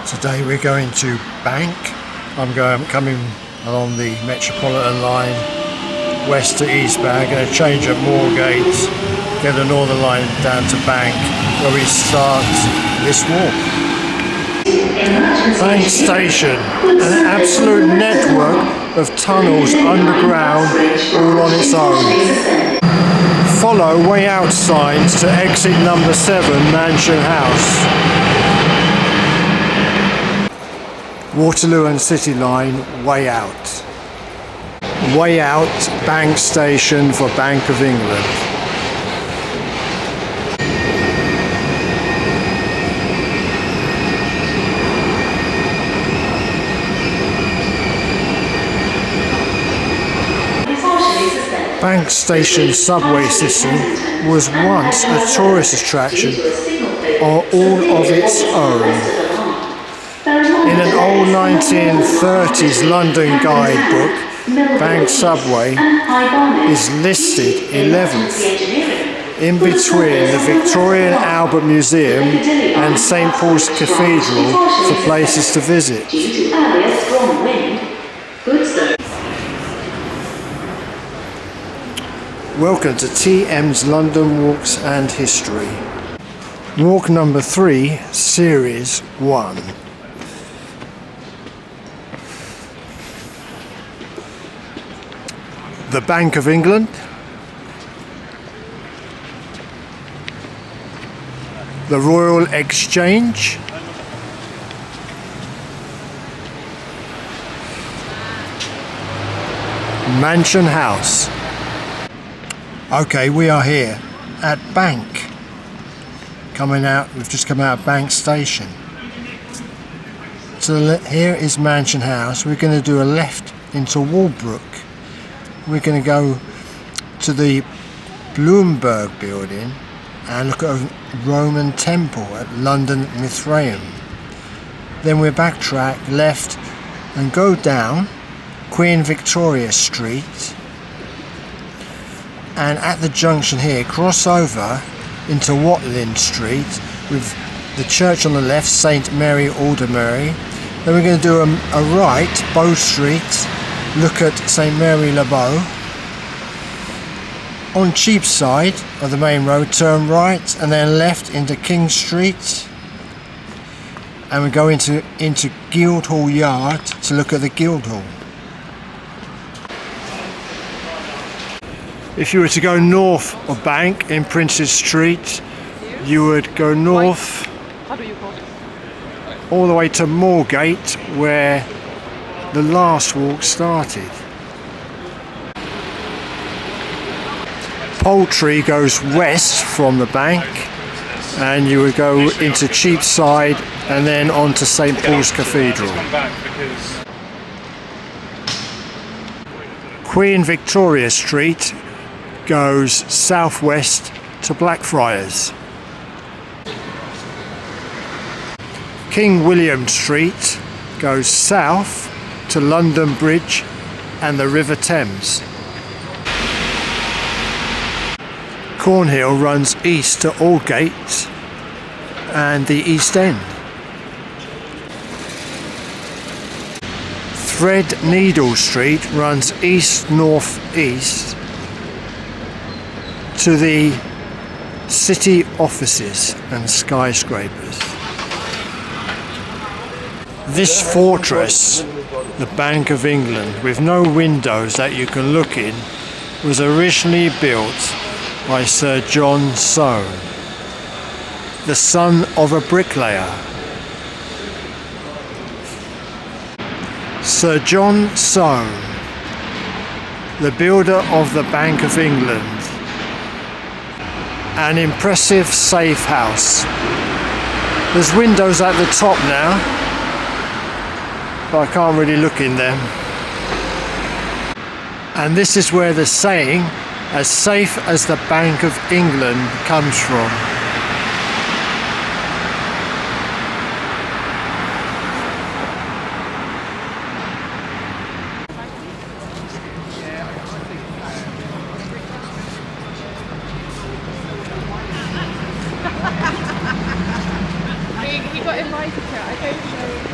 Today we're going to Bank. I'm coming along the Metropolitan line west to eastbound. Going to change at Moorgate, get the Northern line down to Bank, where we start this walk. Bank Station, an absolute network of tunnels underground, all on its own. Follow way out signs to exit number 7, Mansion House. Waterloo and City Line, way out. Way out, Bank Station for Bank of England. Bank Station subway system was once a tourist attraction all of its own. In an old 1930s London guidebook, Bank Subway is listed 11th, in between the Victorian Albert Museum and St Paul's Cathedral for places to visit. Welcome to TM's London Walks and History. Walk number 3, Series 1. The Bank of England, the Royal Exchange, Mansion House. Okay, we are here at Bank. We've just come out of Bank Station. So here is Mansion House. We're going to do a left into Walbrook. We're going to go to the Bloomberg building and look at a Roman temple at London Mithraeum. Then we'll backtrack left and go down Queen Victoria Street, and at the junction here cross over into Watling Street with the church on the left, St Mary Aldermanbury. Then we're going to do a right, Bow Street, look at St Mary Le Bow. On Cheapside of the main road, turn right and then left into King Street, and we go into Guildhall Yard to look at the Guildhall. If you were to go north of Bank in Princes Street, you would go north all the way to Moorgate, where the last walk started. Poultry goes west from the Bank, and you would go into Cheapside and then on to St Paul's Cathedral. Queen Victoria Street goes southwest to Blackfriars. King William Street goes south to London Bridge and the River Thames. Cornhill runs east to Aldgate and the East End. Threadneedle Street runs east-north-east to the city offices and skyscrapers. This fortress, the Bank of England, with no windows that you can look in, was originally built by Sir John Soane, the son of a bricklayer. Sir John Soane, the builder of the Bank of England, an impressive safe house. There's windows at the top now, but I can't really look in them. And this is where the saying, "as safe as the Bank of England," comes from. He got invited to it, I don't know.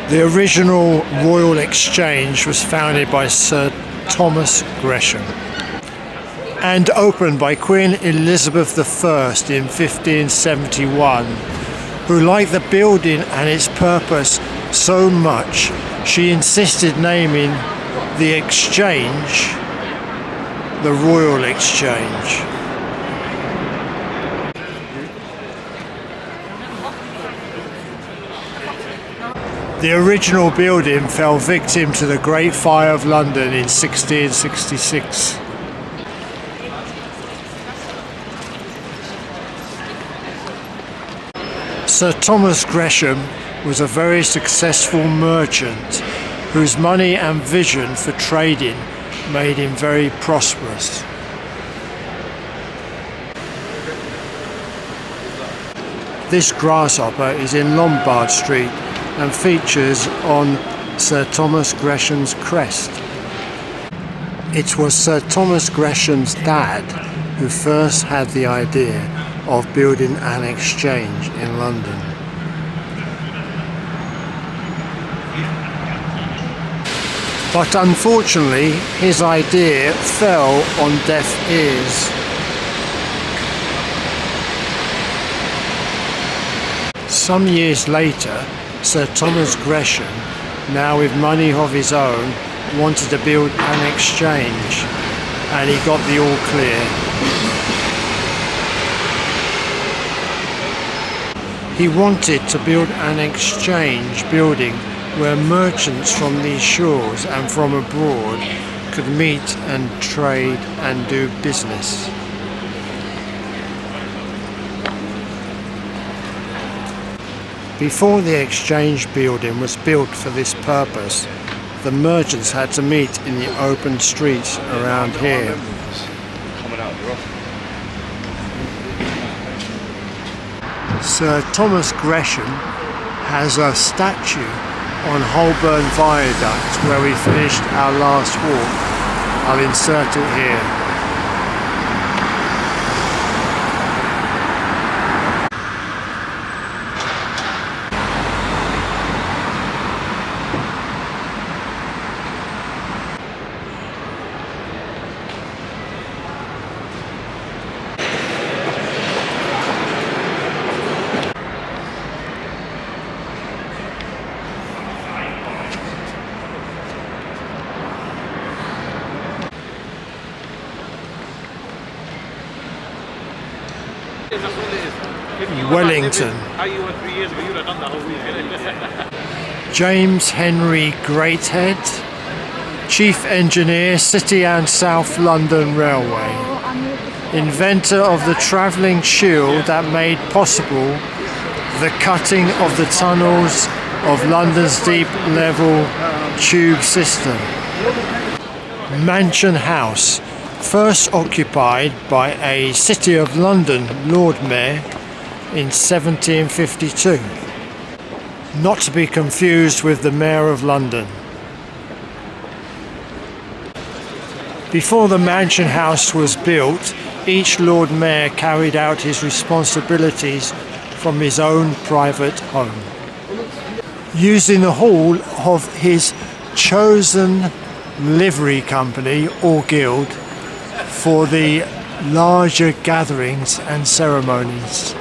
The original Royal Exchange was founded by Sir Thomas Gresham and opened by Queen Elizabeth I in 1571, who liked the building and its purpose so much she insisted naming the exchange the Royal Exchange. The original building fell victim to the Great Fire of London in 1666. Sir Thomas Gresham was a very successful merchant whose money and vision for trading made him very prosperous. This grasshopper is in Lombard Street and features on Sir Thomas Gresham's crest. It was Sir Thomas Gresham's dad who first had the idea of building an exchange in London. But unfortunately, his idea fell on deaf ears. Some years later, Sir Thomas Gresham, now with money of his own, wanted to build an exchange, and he got the all clear. He wanted to build an exchange building where merchants from these shores and from abroad could meet and trade and do business. Before the exchange building was built for this purpose, the merchants had to meet in the open streets around here. Sir Thomas Gresham has a statue on Holborn Viaduct where we finished our last walk. I'll insert it here. Wellington. James Henry Greathead, Chief Engineer, City and South London Railway. Inventor of the travelling shield that made possible the cutting of the tunnels of London's deep level tube system. Mansion House, first occupied by a City of London Lord Mayor in 1752, not to be confused with the Mayor of London. Before the Mansion House was built, each Lord Mayor carried out his responsibilities from his own private home, using the hall of his chosen livery company or guild for the larger gatherings and ceremonies.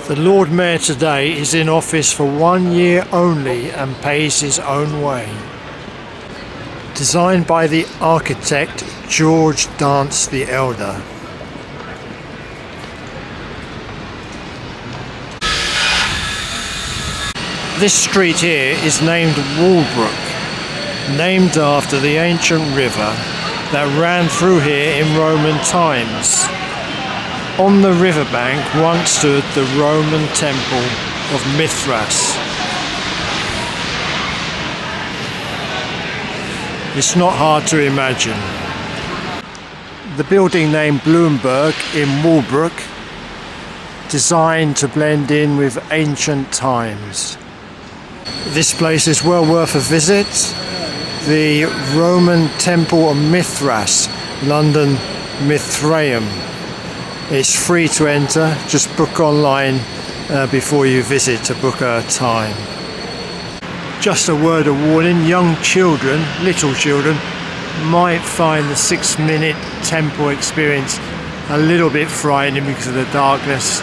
The Lord Mayor today is in office for 1 year only and pays his own way. Designed by the architect George Dance the Elder. This street here is named L.Walbrook, named after the ancient river that ran through here in Roman times. On the riverbank once stood the Roman temple of Mithras. It's not hard to imagine. The building named Bloomberg in Walbrook, designed to blend in with ancient times. This place is well worth a visit. The Roman Temple of Mithras, London Mithraeum. It's free to enter, just book online before you visit to book a time. Just a word of warning, young children, little children, might find the 6-minute temple experience a little bit frightening because of the darkness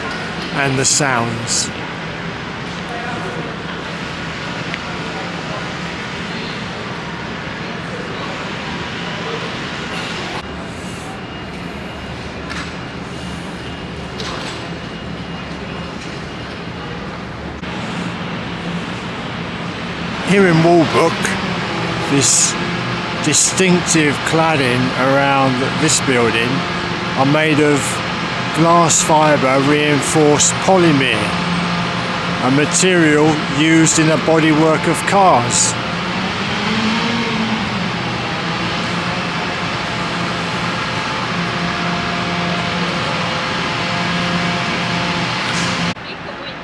and the sounds. Here in Walbrook, this distinctive cladding around this building are made of glass fibre reinforced polymer, a material used in the bodywork of cars.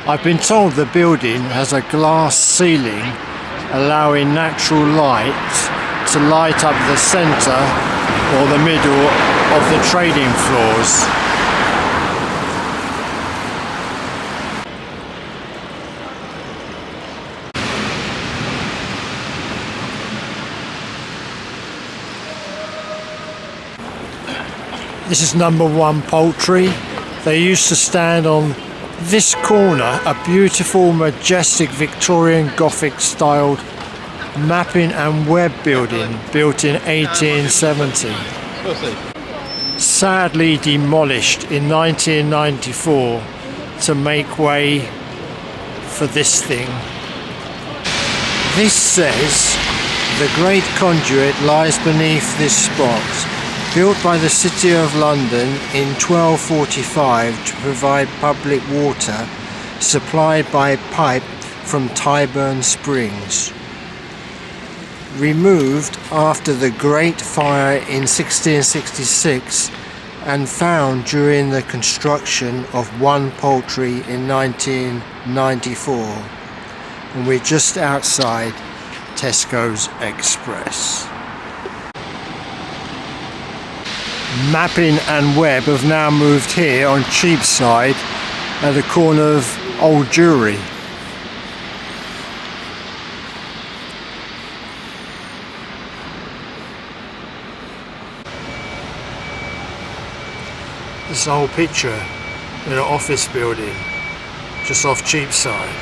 I've been told the building has a glass ceiling allowing natural light to light up the centre or the middle of the trading floors. This is number 1 Poultry. They used to stand on this corner, a beautiful, majestic Victorian Gothic styled mapping and web building built in 1870. Sadly demolished in 1994 to make way for this thing. This says the great conduit lies beneath this spot, built by the City of London in 1245 to provide public water supplied by pipe from Tyburn Springs. Removed after the Great Fire in 1666 and found during the construction of 1 Poultry in 1994. And we're just outside Tesco's Express. Mapping and Web have now moved here on Cheapside at the corner of Old Jewellery. This is an old picture in an office building just off Cheapside.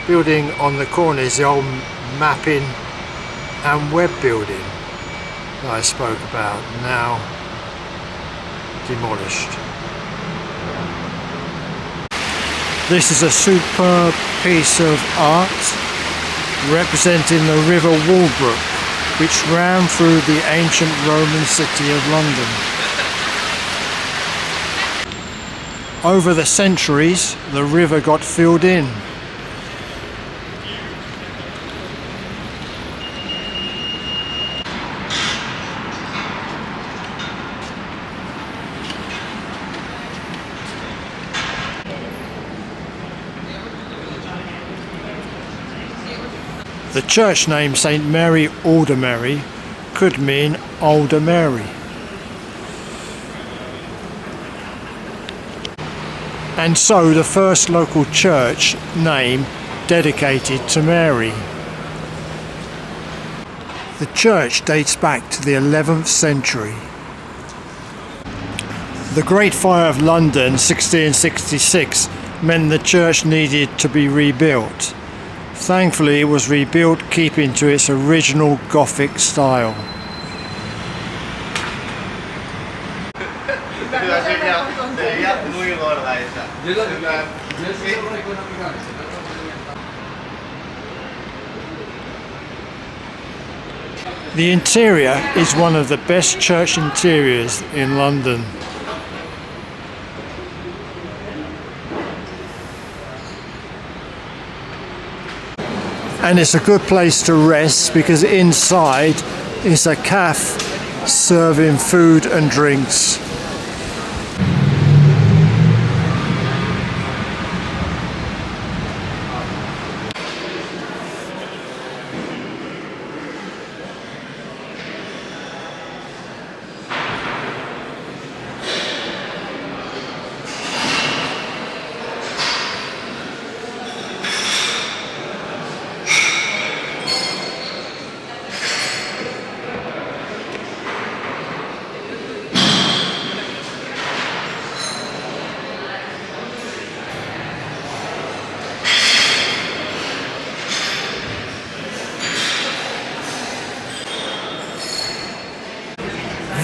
Building on the corner is the old Mapping and Web building that I spoke about, now demolished. This is a superb piece of art representing the River Walbrook, which ran through the ancient Roman city of London. Over the centuries, the river got filled in. The church name St Mary Aldermanbury could mean Older Mary. And so the first local church name dedicated to Mary. The church dates back to the 11th century. The Great Fire of London 1666 meant the church needed to be rebuilt. Thankfully it was rebuilt keeping to its original Gothic style. The interior is one of the best church interiors in London. And it's a good place to rest because inside is a cafe serving food and drinks.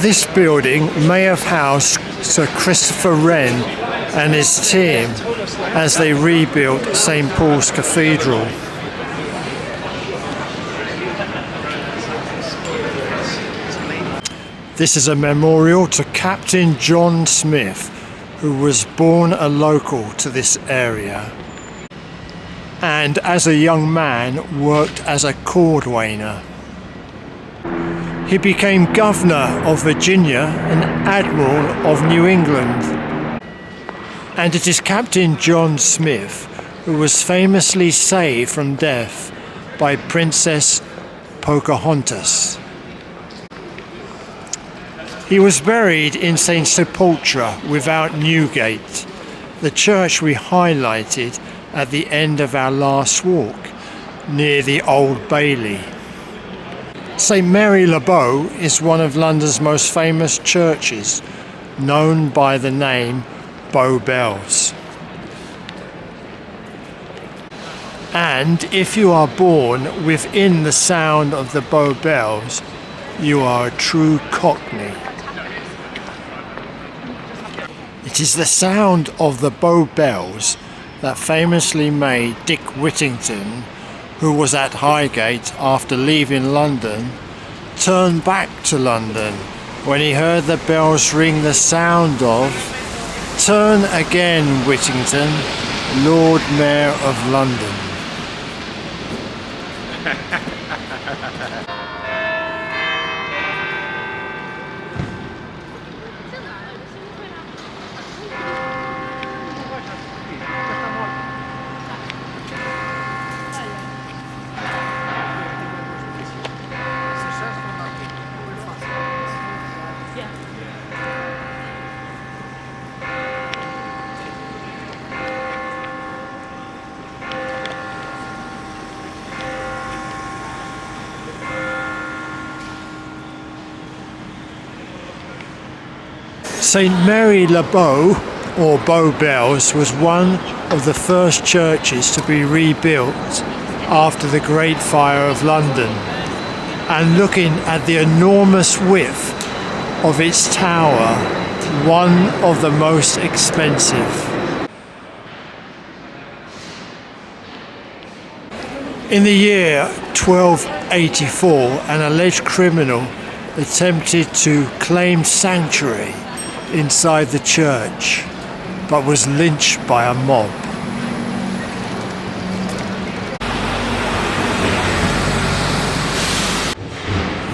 This building may have housed Sir Christopher Wren and his team as they rebuilt St Paul's Cathedral. This is a memorial to Captain John Smith, who was born a local to this area and as a young man worked as a cordwainer. He became Governor of Virginia and Admiral of New England. And it is Captain John Smith who was famously saved from death by Princess Pocahontas. He was buried in St Sepulchre without Newgate, the church we highlighted at the end of our last walk, near the Old Bailey. St Mary Le Bow is one of London's most famous churches, known by the name Bow Bells. And if you are born within the sound of the Bow Bells, you are a true Cockney. It is the sound of the Bow Bells that famously made Dick Whittington, who was at Highgate after leaving London, turn back to London when he heard the bells ring the sound of "Turn again, Whittington, Lord Mayor of London." St Mary Le Bow, or Bow Bells, was one of the first churches to be rebuilt after the Great Fire of London, and looking at the enormous width of its tower, one of the most expensive. In the year 1284, an alleged criminal attempted to claim sanctuary inside the church, but was lynched by a mob.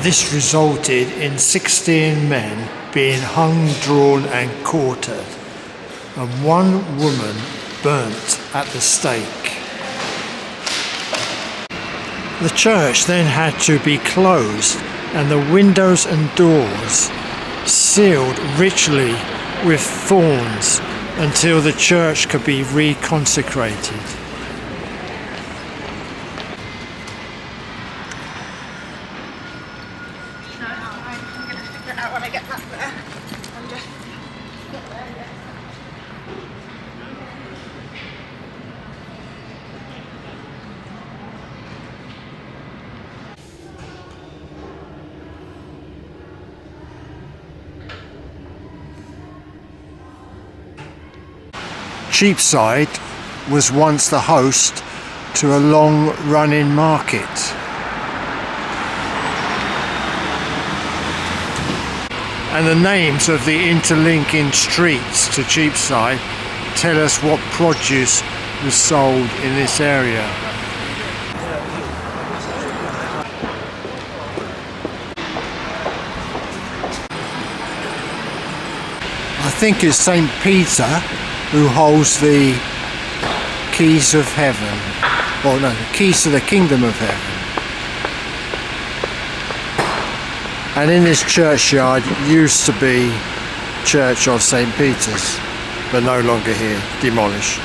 This resulted in 16 men being hung, drawn and quartered, and one woman burnt at the stake. The church then had to be closed and the windows and doors sealed richly with thorns until the church could be reconsecrated. Cheapside was once the host to a long-running market. And the names of the interlinking streets to Cheapside tell us what produce was sold in this area. think it's St. Peter who holds the keys of heaven. Well, no, the keys to the kingdom of heaven. And in this churchyard used to be Church of St. Peter's, but no longer here, demolished.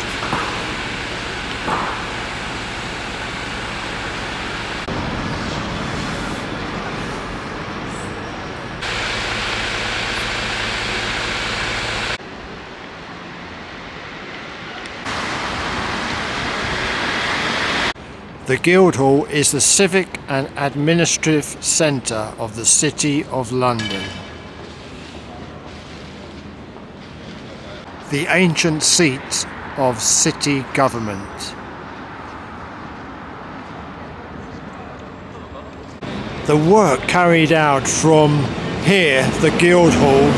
The Guildhall is the civic and administrative centre of the City of London. The ancient seat of city government. The work carried out from here, the Guildhall,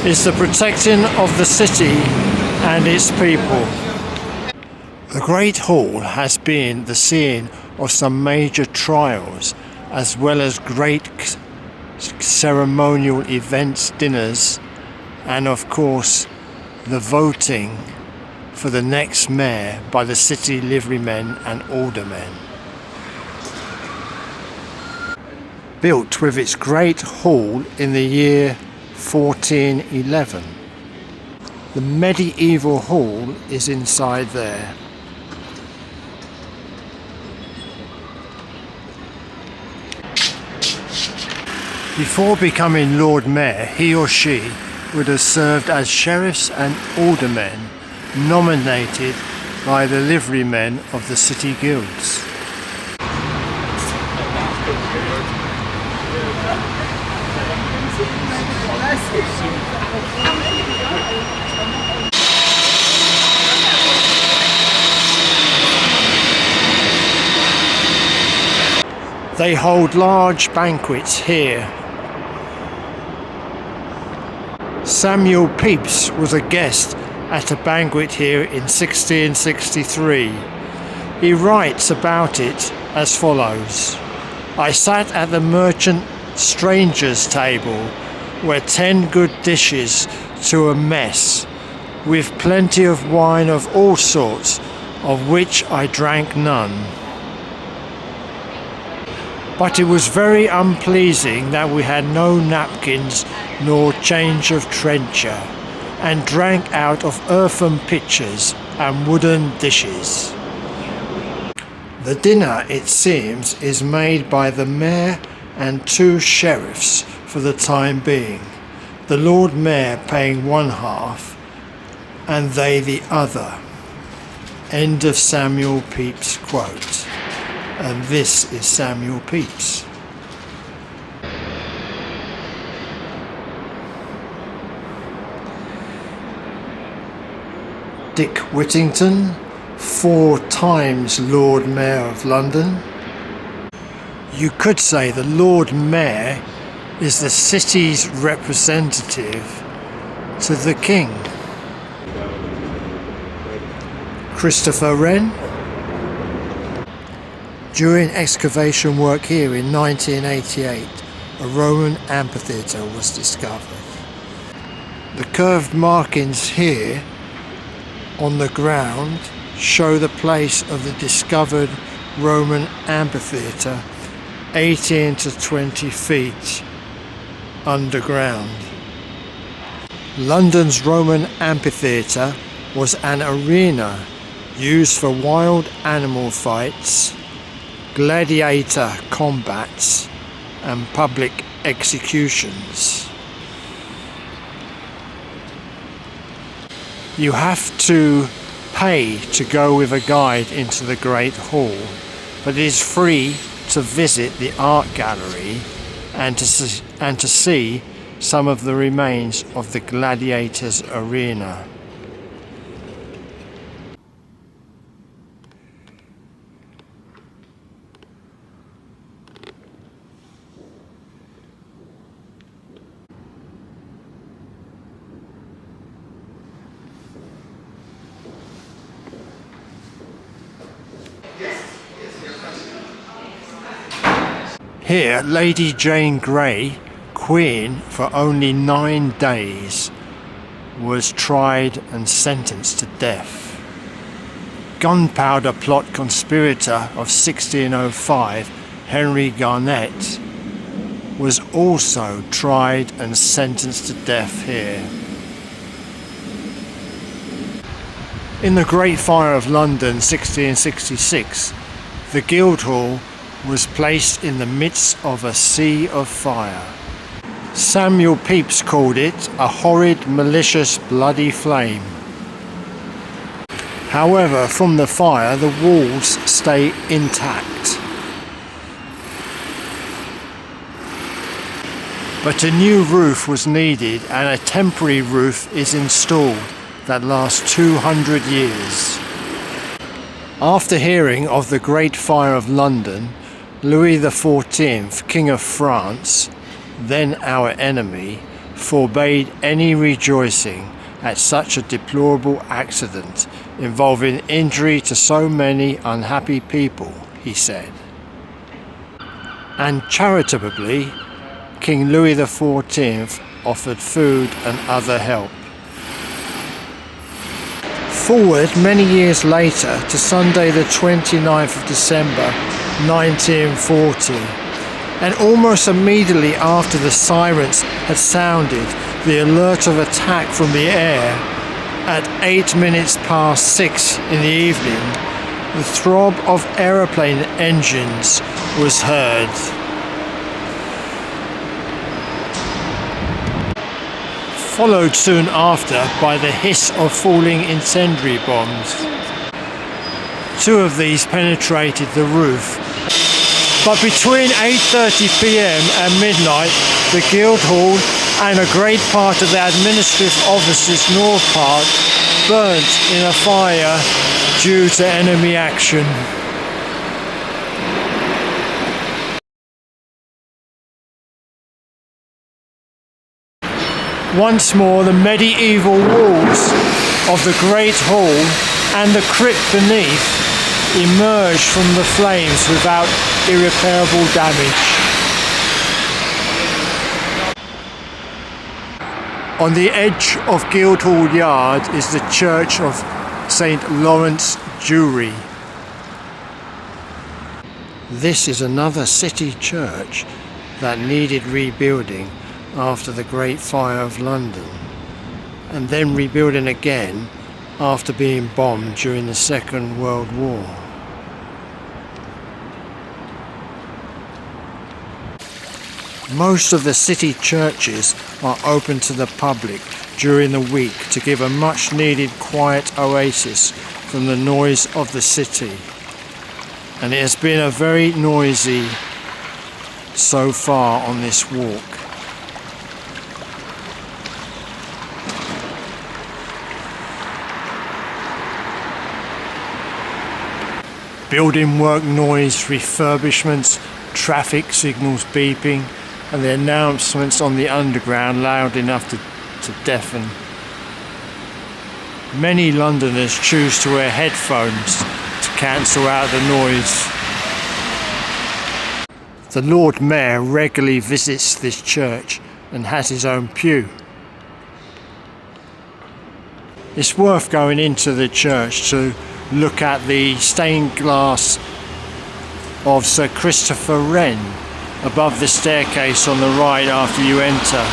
is the protecting of the city and its people. The Great Hall has been the scene of some major trials, as well as great ceremonial events, dinners, and of course the voting for the next mayor by the city liverymen and aldermen. Built with its Great Hall in the year 1411. The medieval hall is inside there. Before becoming Lord Mayor, he or she would have served as sheriffs and aldermen nominated by the liverymen of the city guilds. They hold large banquets here. Samuel Pepys was a guest at a banquet here in 1663. He writes about it as follows: I sat at the merchant stranger's table, where 10 good dishes to a mess, with plenty of wine of all sorts, of which I drank none. But it was very unpleasing that we had no napkins nor change of trencher, and drank out of earthen pitchers and wooden dishes. The dinner, it seems, is made by the mayor and 2 sheriffs for the time being, the Lord Mayor paying one half and they the other. End of Samuel Pepys' quote. And this is Samuel Pepys. Dick Whittington, 4 times Lord Mayor of London. You could say the Lord Mayor is the city's representative to the King. Christopher Wren. During excavation work here in 1988, a Roman amphitheatre was discovered. The curved markings here on the ground show the place of the discovered Roman amphitheatre 18 to 20 feet underground. London's Roman amphitheatre was an arena used for wild animal fights, gladiator combats and public executions. You have to pay to go with a guide into the Great Hall, but it is free to visit the art gallery and to see some of the remains of the gladiators' arena. Here, Lady Jane Grey, Queen for only 9 days, was tried and sentenced to death. Gunpowder plot conspirator of 1605, Henry Garnet, was also tried and sentenced to death here. In the Great Fire of London 1666, the Guildhall was placed in the midst of a sea of fire. Samuel Pepys called it a horrid, malicious, bloody flame. However, from the fire, the walls stay intact. But a new roof was needed, and a temporary roof is installed that lasts 200 years. After hearing of the Great Fire of London, Louis XIV, King of France, then our enemy, forbade any rejoicing at such a deplorable accident involving injury to so many unhappy people, he said. And charitably, King Louis XIV offered food and other help. Forward many years later to Sunday the 29th of December 1940, and almost immediately after the sirens had sounded the alert of attack from the air, at 6:08 in the evening, the throb of aeroplane engines was heard. Followed soon after by the hiss of falling incendiary bombs. Two of these penetrated the roof. But between 8:30 p.m. and midnight, the Guildhall and a great part of the administrative offices North Part burnt in a fire due to enemy action. Once more, the medieval walls of the Great Hall and the crypt beneath emerged from the flames without irreparable damage. On the edge of Guildhall Yard is the church of St. Lawrence Jewry. This is another city church that needed rebuilding after the Great Fire of London, and then rebuilding again after being bombed during the Second World War. Most of the city churches are open to the public during the week to give a much needed quiet oasis from the noise of the city, and it has been a very noisy so far on this walk. Building work noise, refurbishments, traffic signals beeping, and the announcements on the underground loud enough to deafen. Many Londoners choose to wear headphones to cancel out the noise. The Lord Mayor regularly visits this church and has his own pew. It's worth going into the church to look at the stained glass of Sir Christopher Wren above the staircase on the right after you enter.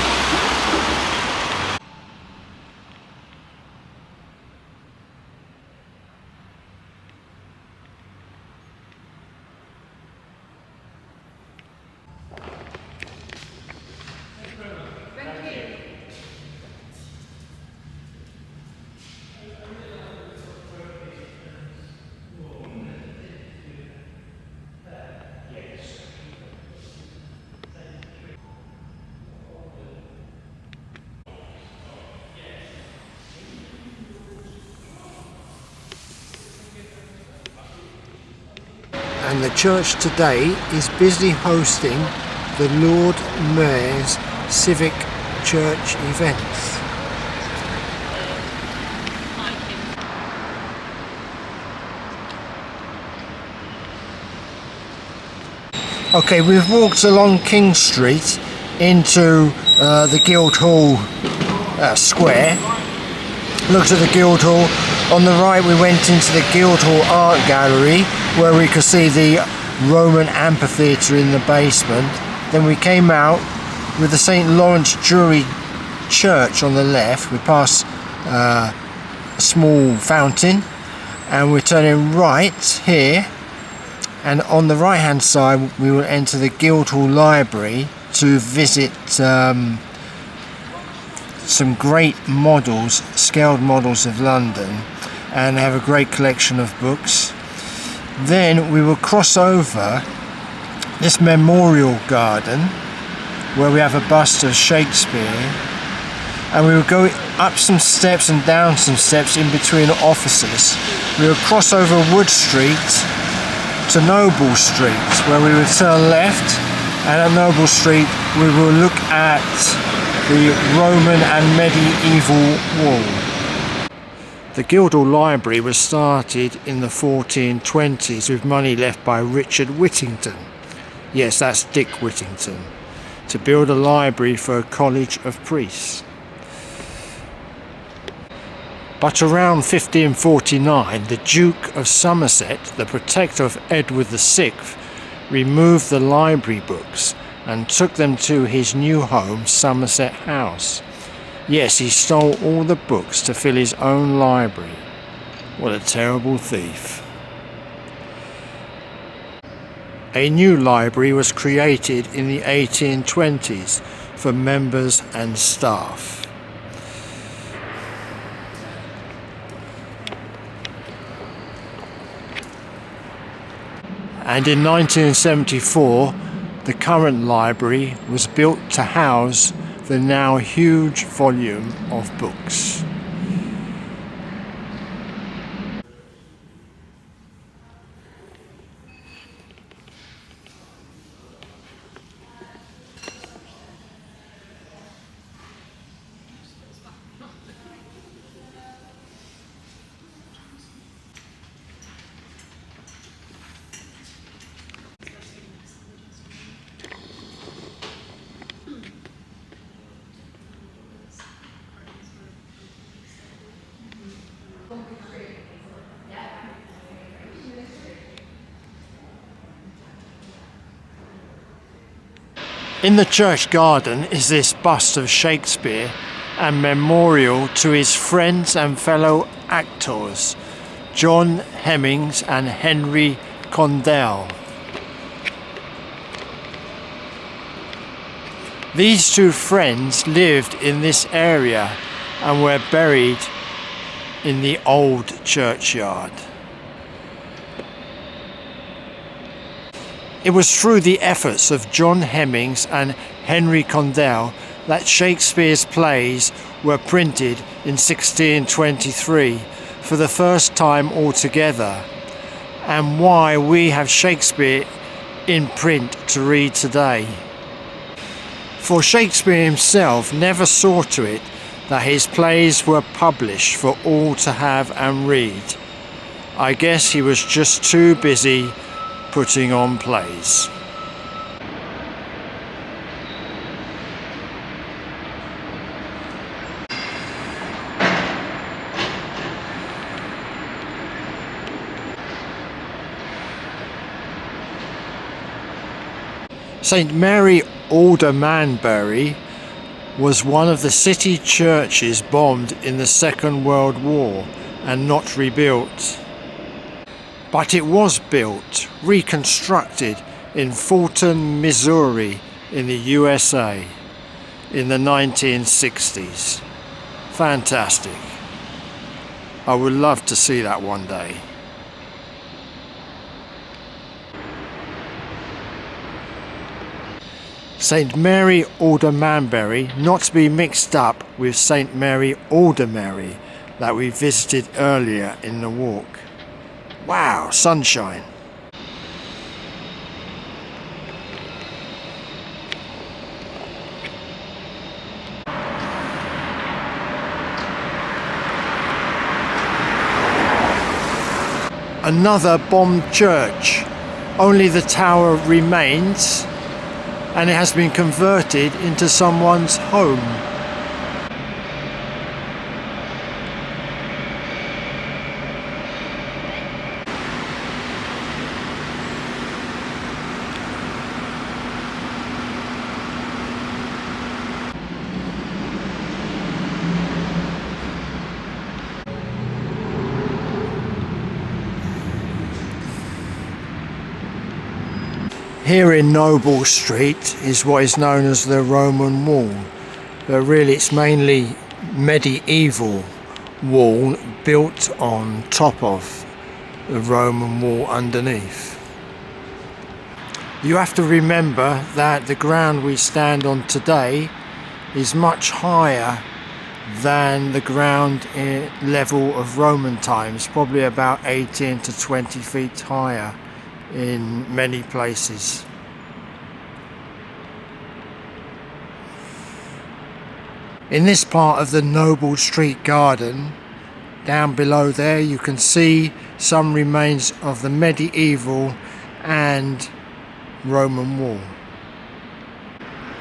And the church today is busy hosting the Lord Mayor's civic church events. Okay, we've walked along King Street into the Guildhall Square, looked at the Guildhall. On the right we went into the Guildhall Art Gallery, where we could see the Roman amphitheatre in the basement. Then we came out with the St Lawrence Jury Church on the left. We passed a small fountain, and we're turning right here, and on the right hand side we will enter the Guildhall Library to visit some great models, scaled models of London, and have a great collection of books. Then we will cross over this memorial garden where we have a bust of Shakespeare, and we will go up some steps and down some steps in between offices. We will cross over Wood Street to Noble Street, where we will turn left, and at Noble Street we will look at the Roman and medieval wall. The Guildhall Library was started in the 1420s with money left by Richard Whittington. Yes, that's Dick Whittington, to build a library for a college of priests. But around 1549, the Duke of Somerset, the protector of Edward VI, removed the library books and took them to his new home, Somerset House. Yes, he stole all the books to fill his own library. What a terrible thief. A new library was created in the 1820s for members and staff. And in 1974, the current library was built to house the now huge volume of books. In the church garden is this bust of Shakespeare and memorial to his friends and fellow actors, John Hemmings and Henry Condell. These two friends lived in this area and were buried in the old churchyard. It was through the efforts of John Hemmings and Henry Condell that Shakespeare's plays were printed in 1623 for the first time altogether, and why we have Shakespeare in print to read today. For Shakespeare himself never saw to it that his plays were published for all to have and read. I guess he was just too busy putting on plays. St Mary Aldermanbury was one of the city churches bombed in the Second World War and not rebuilt. But it was built, reconstructed in Fulton, Missouri in the USA in the 1960s. Fantastic. I would love to see that one day. St Mary Aldermanbury, not to be mixed up with St Mary Aldermary that we visited earlier in the walk. Wow, sunshine. Another bombed church. Only the tower remains, and it has been converted into someone's home. Here in Noble Street is what is known as the Roman Wall, but really it's mainly medieval wall built on top of the Roman wall underneath. You have to remember that the ground we stand on today is much higher than the ground level of Roman times, probably about 18 to 20 feet higher in many places. In this part of the Noble Street garden, down below there, you can see some remains of the medieval and Roman wall.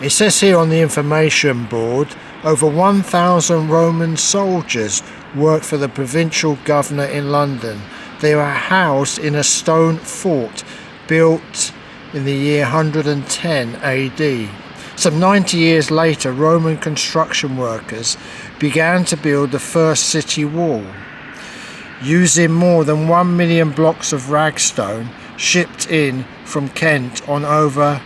It says here on the information board, over 1,000 Roman soldiers worked for the provincial governor in London. They were housed in a stone fort built in the year 110 AD. Some 90 years later, Roman construction workers began to build the first city wall, using more than 1 million blocks of ragstone shipped in from Kent on over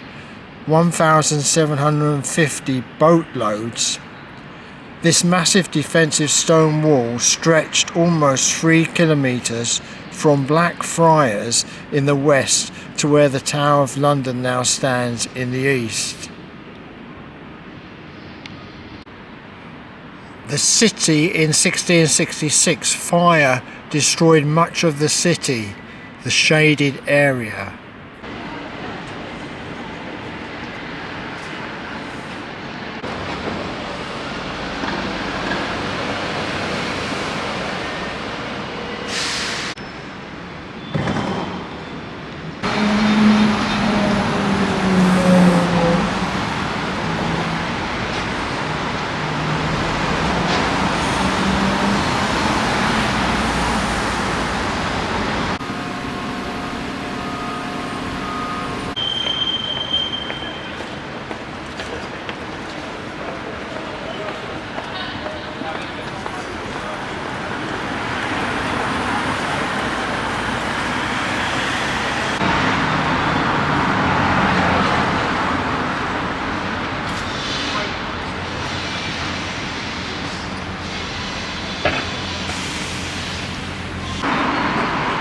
1,750 boatloads. This massive defensive stone wall stretched almost 3 kilometres from Blackfriars in the west to where the Tower of London now stands in the east. The city in 1666, fire destroyed much of the city, the shaded area.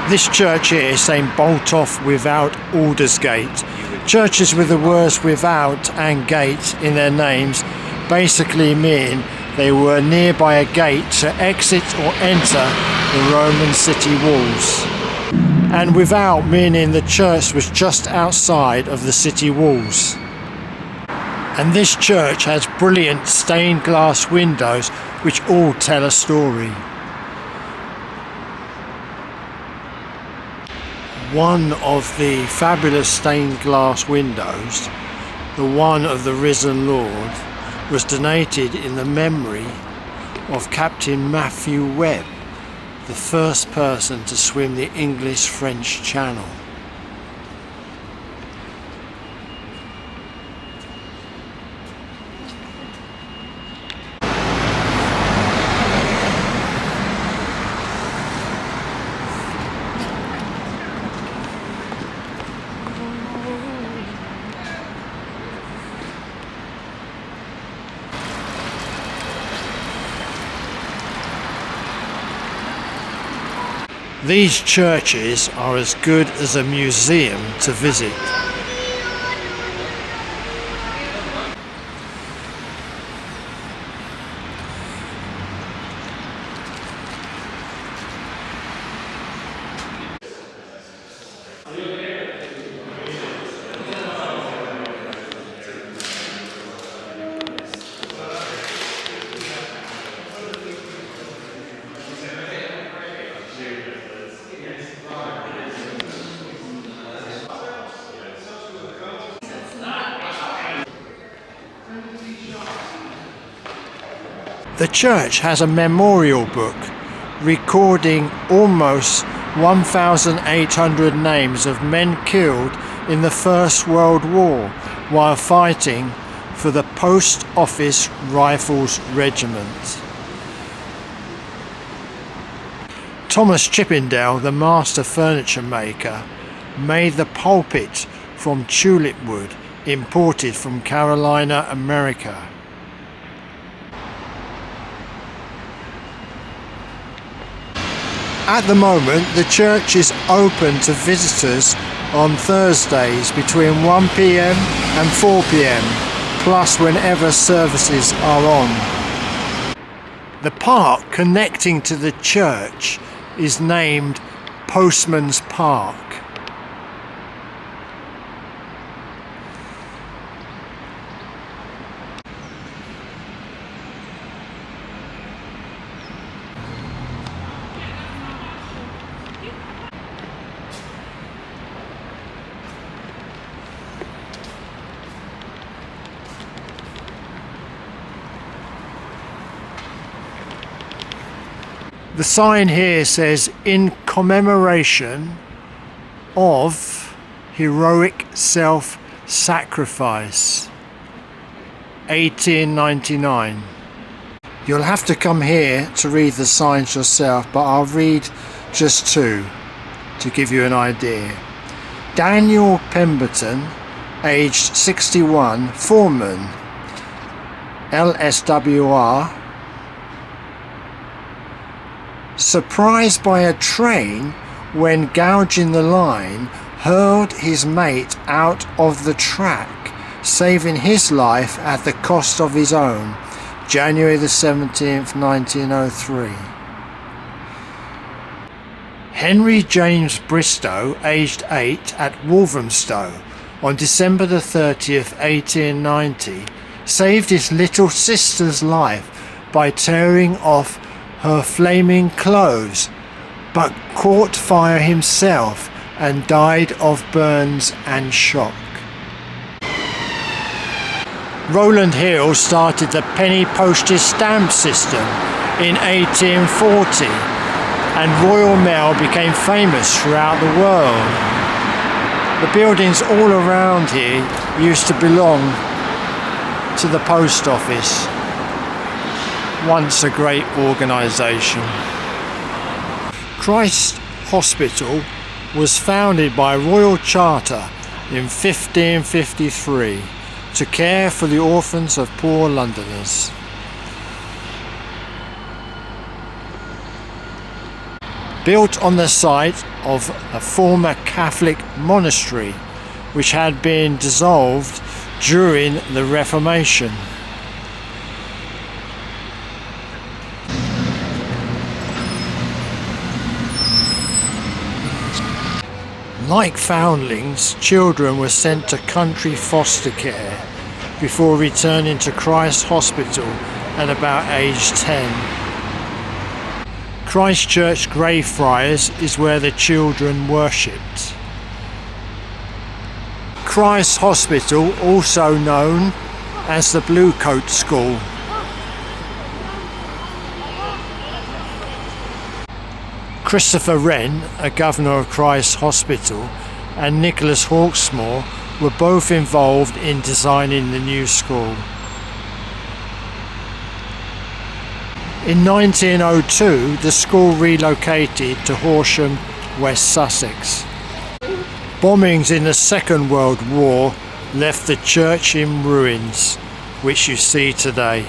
This church here is saying bolt off without Aldersgate. Churches with the words without and gate in their names basically mean they were nearby a gate to exit or enter the Roman city walls. And without meaning the church was just outside of the city walls. And this church has brilliant stained glass windows which all tell a story. One of the fabulous stained glass windows, the one of the risen Lord, was donated in the memory of Captain Matthew Webb, the first person to swim the English-French Channel. These churches are as good as a museum to visit. The church has a memorial book recording almost 1,800 names of men killed in the First World War while fighting for the Post Office Rifles Regiment. Thomas Chippendale, the master furniture maker, made the pulpit from tulip wood imported from Carolina, America. At the moment, the church is open to visitors on Thursdays between 1 p.m. and 4 p.m, plus whenever services are on. The park connecting to the church is named Postman's Park. The sign here says, "In commemoration of heroic self-sacrifice, 1899. You'll have to come here to read the signs yourself, but I'll read just two to give you an idea. Daniel Pemberton, aged 61, foreman, LSWR, surprised by a train when gouging the line, hurled his mate out of the track, saving his life at the cost of his own, January the 17th, 1903. Henry James Bristow, aged 8, at Walthamstow, on December the 30th, 1890, saved his little sister's life by tearing off her flaming clothes, but caught fire himself and died of burns and shock. Rowland Hill started the penny postage stamp system in 1840, and Royal Mail became famous throughout the world. The buildings all around here used to belong to the post office, once a great organisation. Christ Hospital was founded by Royal Charter in 1553 to care for the orphans of poor Londoners. Built on the site of a former Catholic monastery which had been dissolved during the Reformation. Like foundlings, children were sent to country foster care before returning to Christ Hospital at about age 10. Christchurch Greyfriars is where the children worshipped. Christ Hospital, also known as the Bluecoat School. Christopher Wren, a governor of Christ Hospital, and Nicholas Hawksmoor were both involved in designing the new school. In 1902, the school relocated to Horsham, West Sussex. Bombings in the Second World War left the church in ruins, which you see today.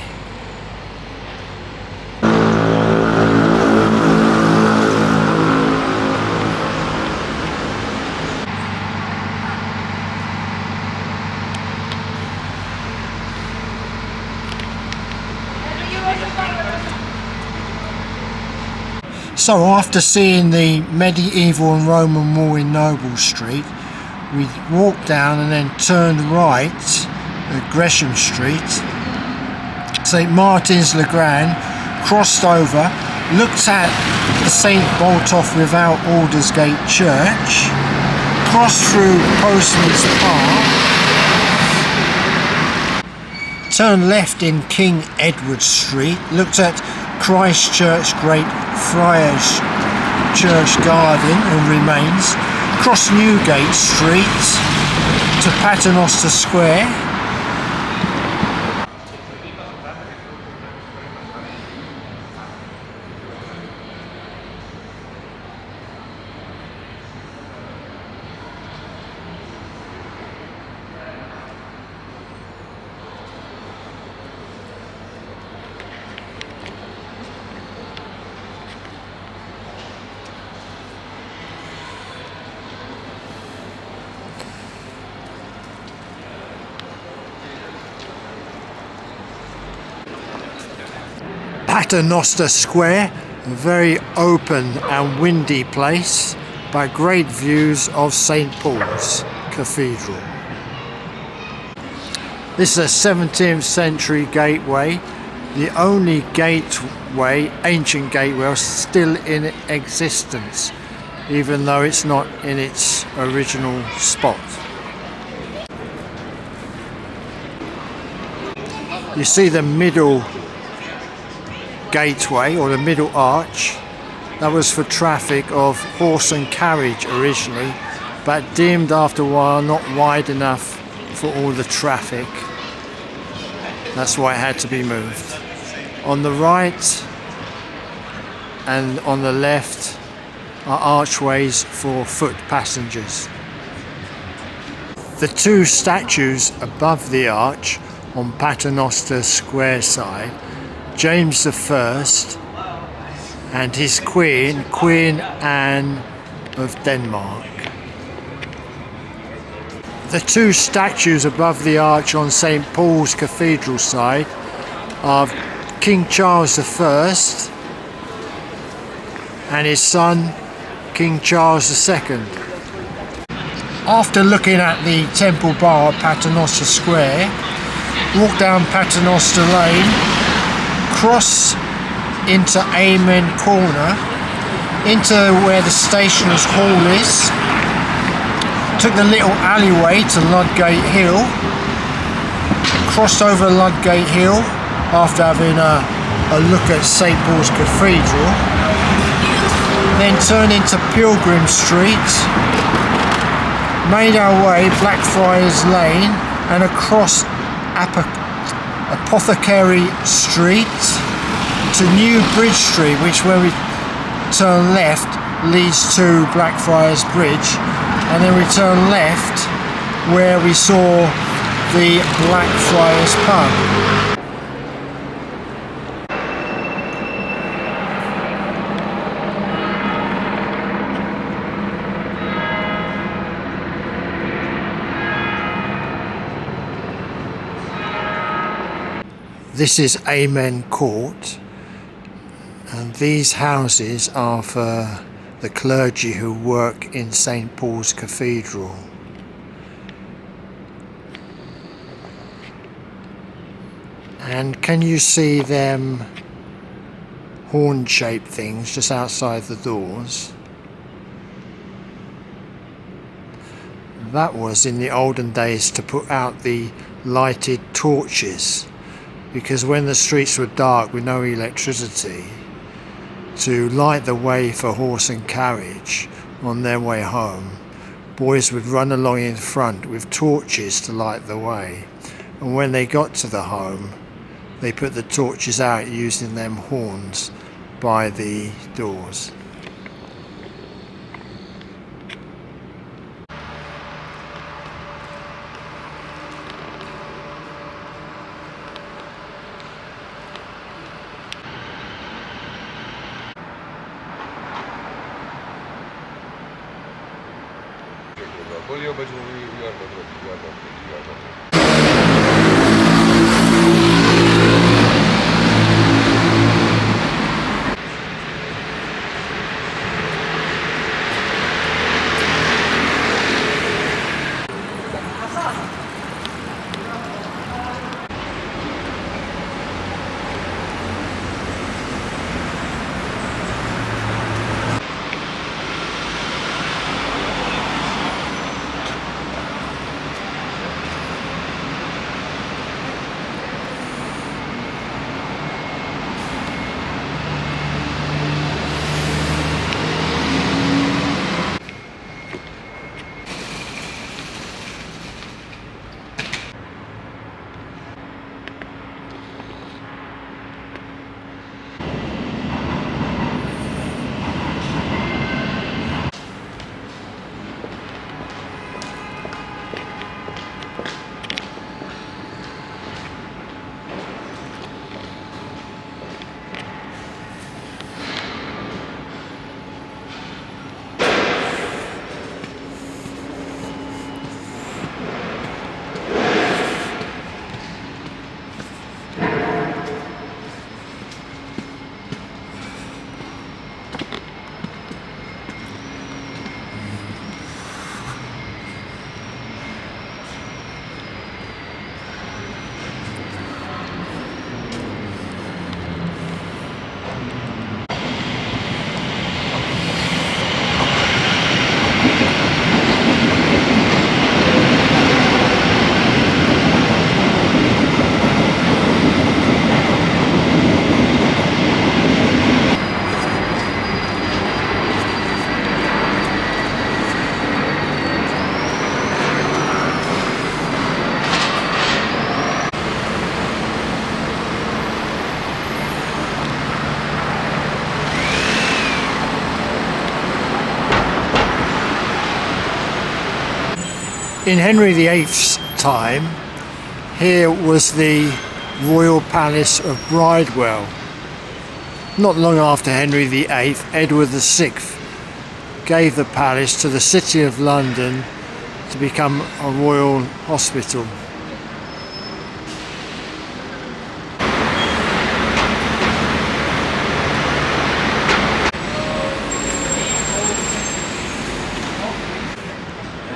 So after seeing the medieval and Roman wall in Noble Street, we walked down and then turned right at Gresham Street, St Martin's Le Grand, crossed over, looked at the St Botolph without Aldersgate Church, crossed through Postman's Park, turned left in King Edward Street, looked at Christchurch Great Friars Church Garden and remains, crossed Newgate Street to Paternoster Square, Paternoster Square, a very open and windy place, but great views of St Paul's Cathedral. This is a 17th century gateway, the only gateway, ancient gateway, still in existence, even though it's not in its original spot. You see the middle gateway, or the middle arch, that was for traffic of horse and carriage originally, but deemed after a while not wide enough for all the traffic. That's why it had to be moved. On the right and on the left are archways for foot passengers. The two statues above the arch on Paternoster Square side, James I and his queen, Queen Anne of Denmark. The two statues above the arch on St Paul's Cathedral side are King Charles I and his son King Charles II. After looking at the Temple Bar at Paternoster Square, walk down Paternoster Lane, cross into Amen Corner, into where the stationer's hall is, took the little alleyway to Ludgate Hill, crossed over Ludgate Hill after having a look at St Paul's Cathedral, then turned into Pilgrim Street, made our way Blackfriars Lane and across Apothecary Street to New Bridge Street, which where we turn left leads to Blackfriars Bridge, and then we turn left where we saw the Blackfriars pub. This is Amen Court, and these houses are for the clergy who work in St Paul's Cathedral. And can you see them horn-shaped things just outside the doors? That was in the olden days to put out the lighted torches, because when the streets were dark with no electricity, to light the way for horse and carriage on their way home, boys would run along in front with torches to light the way, and when they got to the home they put the torches out using them horns by the doors. In Henry VIII's time, here was the Royal Palace of Bridewell. Not long after Henry VIII, Edward VI gave the palace to the City of London to become a royal hospital.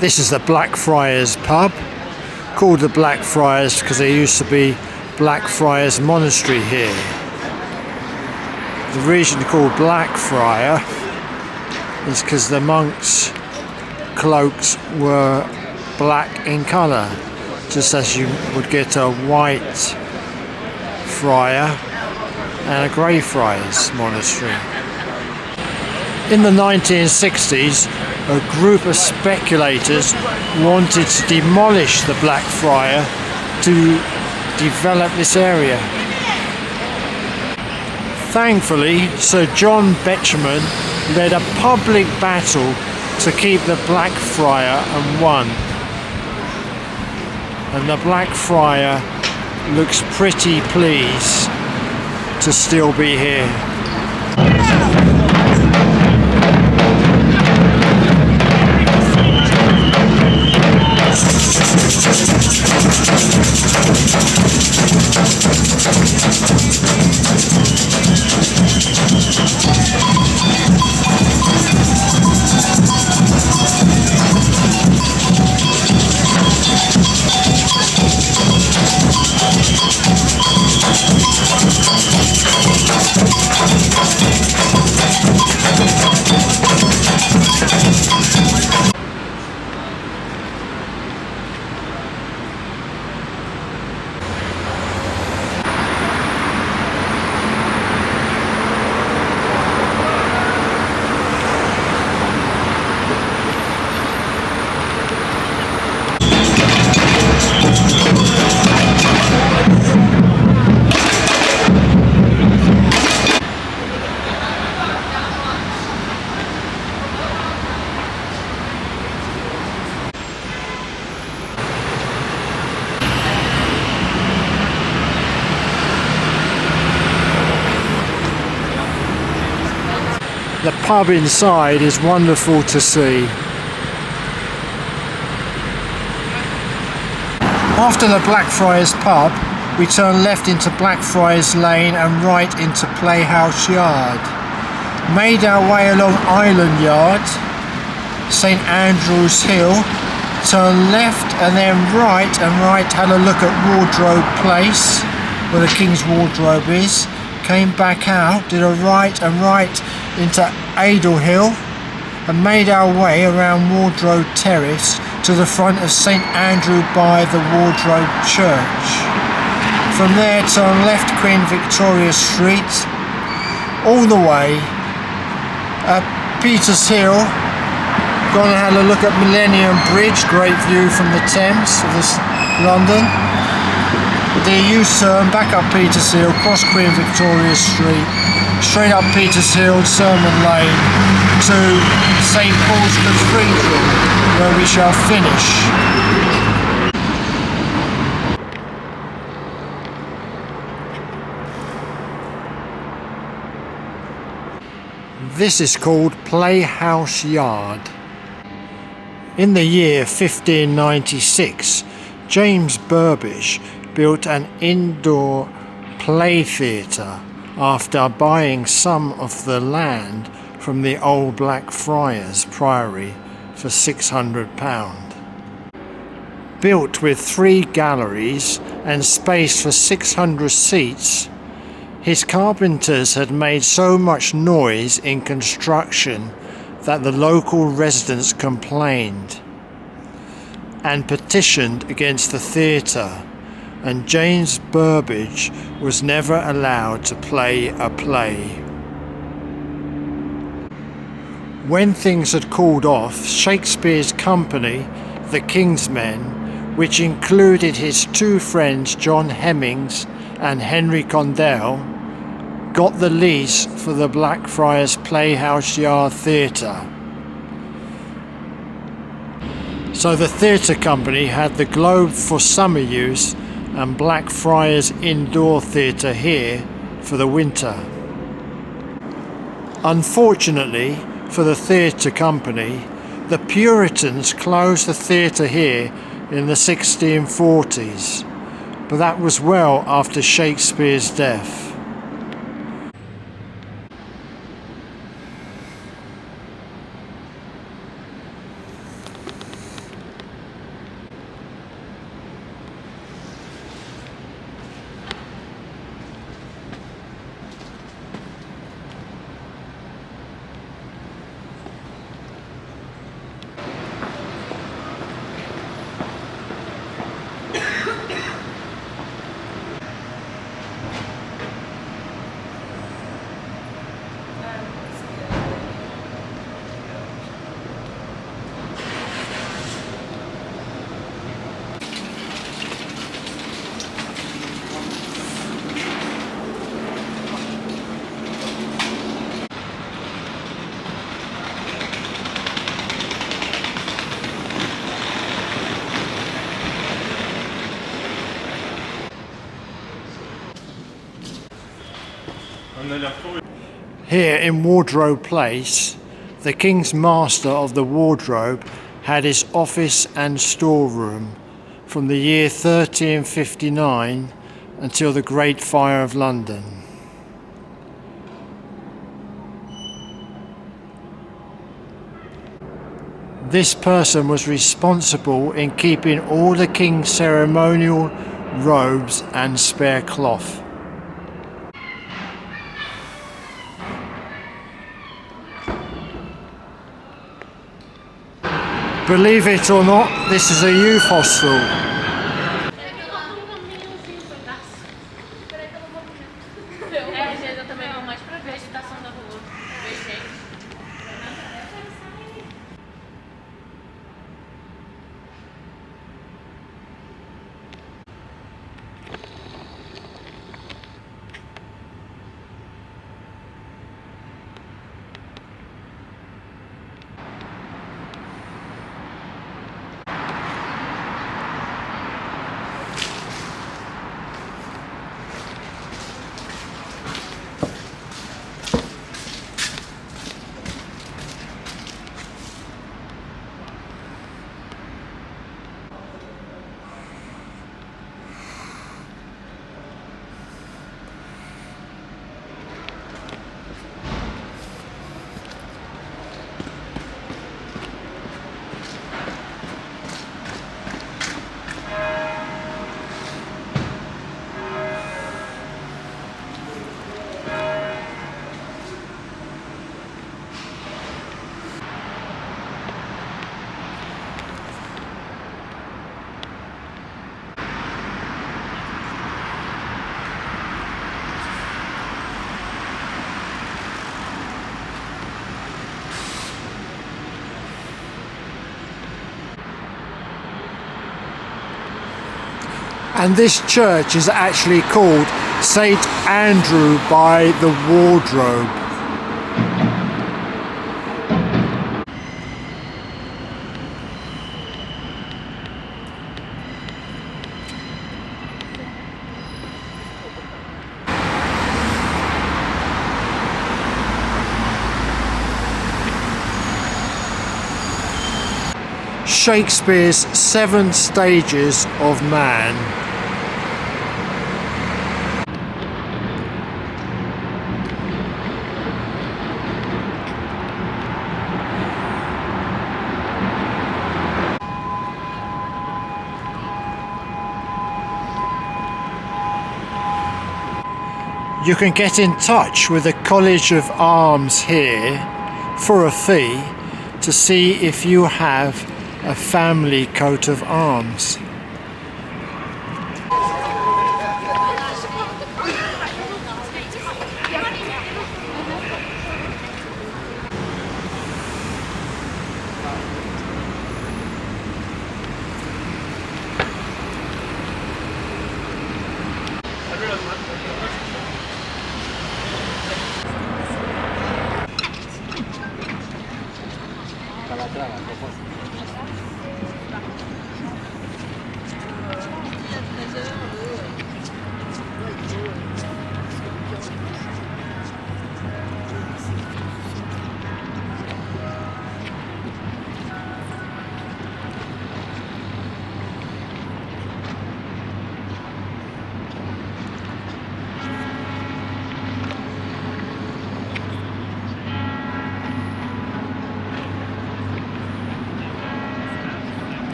This is the Blackfriars pub, called the Blackfriars because there used to be Blackfriars Monastery here. The reason called Blackfriar is because the monks' cloaks were black in colour, just as you would get a white friar and a grey friars monastery. In the 1960s, a group of speculators wanted to demolish the Blackfriar to develop this area. Thankfully, Sir John Betjeman led a public battle to keep the Blackfriar and won. And the Blackfriar looks pretty pleased to still be here. The pub inside is wonderful to see. After the Blackfriars pub, we turn left into Blackfriars Lane and right into Playhouse Yard. Made our way along Island Yard, St Andrew's Hill, turn left and then right, had a look at Wardrobe Place, where the King's Wardrobe is. Came back out, did a right into Addle Hill and made our way around Wardrobe Terrace to the front of St Andrew by the Wardrobe Church. From there turn left Queen Victoria Street all the way up Peters Hill, gone and had a look at Millennium Bridge, great view from the Thames of London. The U-turn back up Peters Hill, cross Queen Victoria Street, straight up Peters Hill, Sermon Lane to St Paul's Cathedral, where we shall finish. This is called Playhouse Yard. In the year 1596, James Burbage built an indoor play theatre after buying some of the land from the old Blackfriars Priory for £600. Built with 3 galleries and space for 600 seats, his carpenters had made so much noise in construction that the local residents complained and petitioned against the theatre, and James Burbage was never allowed to play a play. When things had cooled off, Shakespeare's company, the King's Men, which included his 2 friends John Hemmings and Henry Condell, got the lease for the Blackfriars Playhouse Yard Theatre. So the theatre company had the Globe for summer use and Blackfriars indoor theatre here for the winter. Unfortunately for the theatre company, the Puritans closed the theatre here in the 1640s, but that was well after Shakespeare's death. Here in Wardrobe Place, the King's Master of the Wardrobe had his office and storeroom from the year 1359 until the Great Fire of London. This person was responsible in keeping all the King's ceremonial robes and spare cloth. Believe it or not, this is a youth hostel. And this church is actually called St. Andrew by the Wardrobe. Shakespeare's 7 Stages of Man. You can get in touch with the College of Arms here for a fee to see if you have a family coat of arms.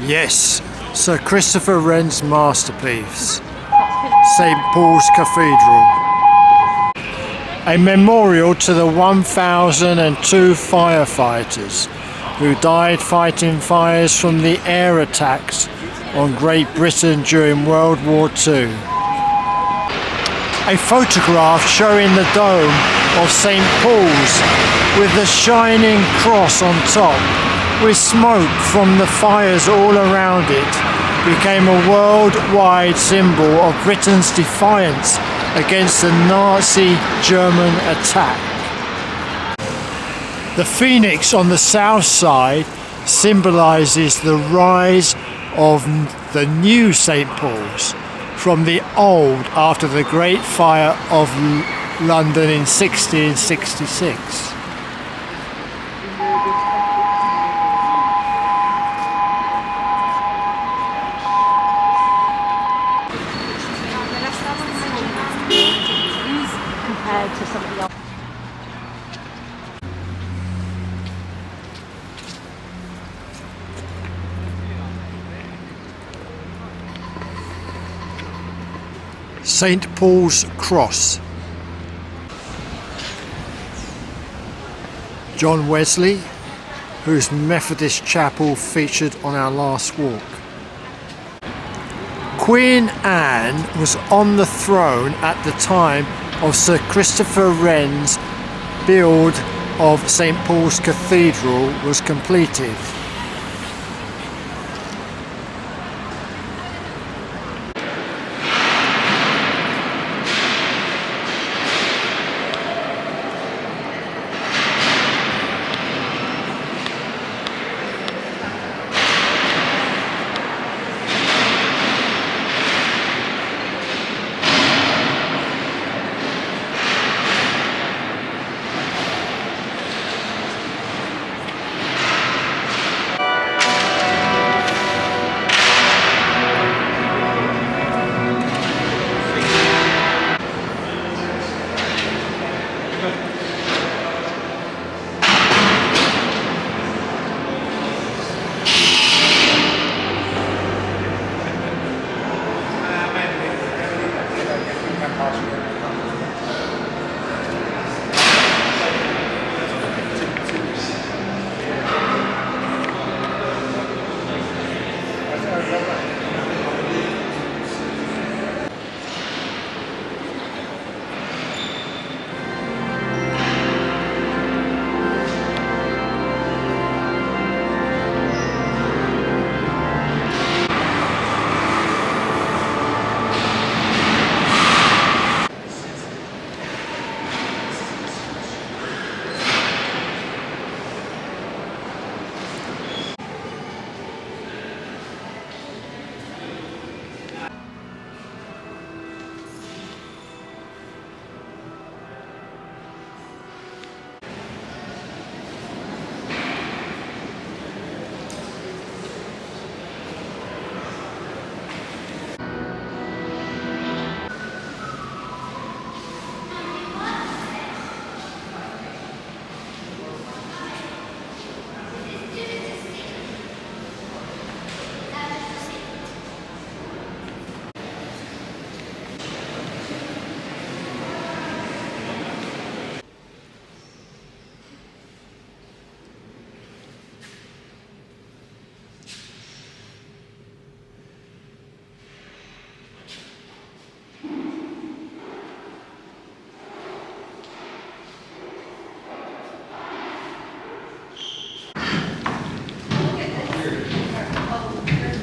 Yes, Sir Christopher Wren's masterpiece, St Paul's Cathedral. A memorial to the 1,002 firefighters who died fighting fires from the air attacks on Great Britain during World War II. A photograph showing the dome of St Paul's with the shining cross on top, with smoke from the fires all around it, became a worldwide symbol of Britain's defiance against the Nazi German attack. The phoenix on the south side symbolises the rise of the new St Paul's from the old after the Great Fire of London in 1666. Compared to some of the St Paul's Cross. John Wesley, whose Methodist chapel featured on our last walk. Queen Anne was on the throne at the time of Sir Christopher Wren's build of St Paul's Cathedral was completed.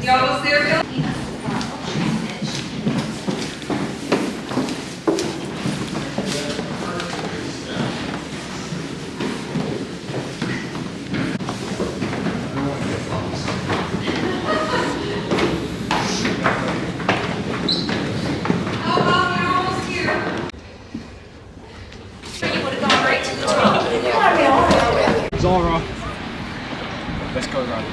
You almost there, Bill? Zara, let's go around.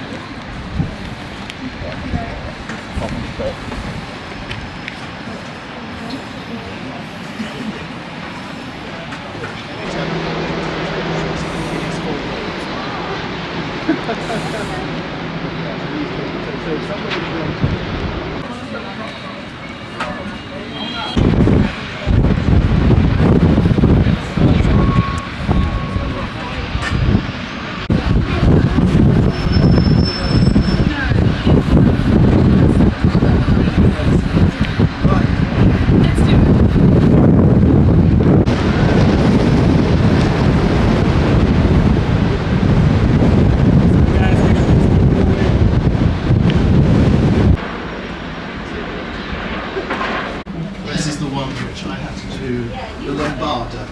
This is the one which I had to do the Lombardo.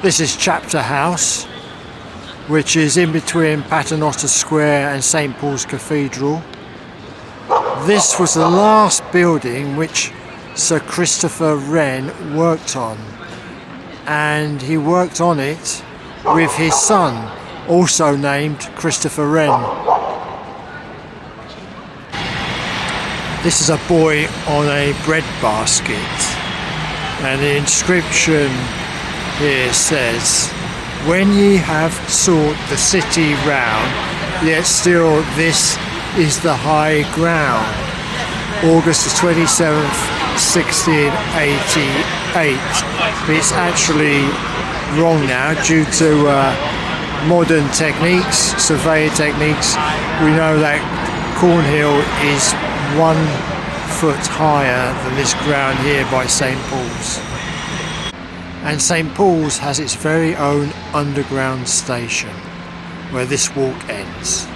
This is Chapter House, which is in between Paternoster Square and St Paul's Cathedral. This was the last building which Sir Christopher Wren worked on, and he worked on it with his son, also named Christopher Wren. This is a boy on a bread basket, and the inscription here says, "When ye have sought the city round, yet still this is the high ground." August the 27th, 1688. But it's actually wrong now due to modern techniques, surveyor techniques. We know that Cornhill is 1 foot higher than this ground here by St Paul's. And St Paul's has its very own underground station where this walk ends.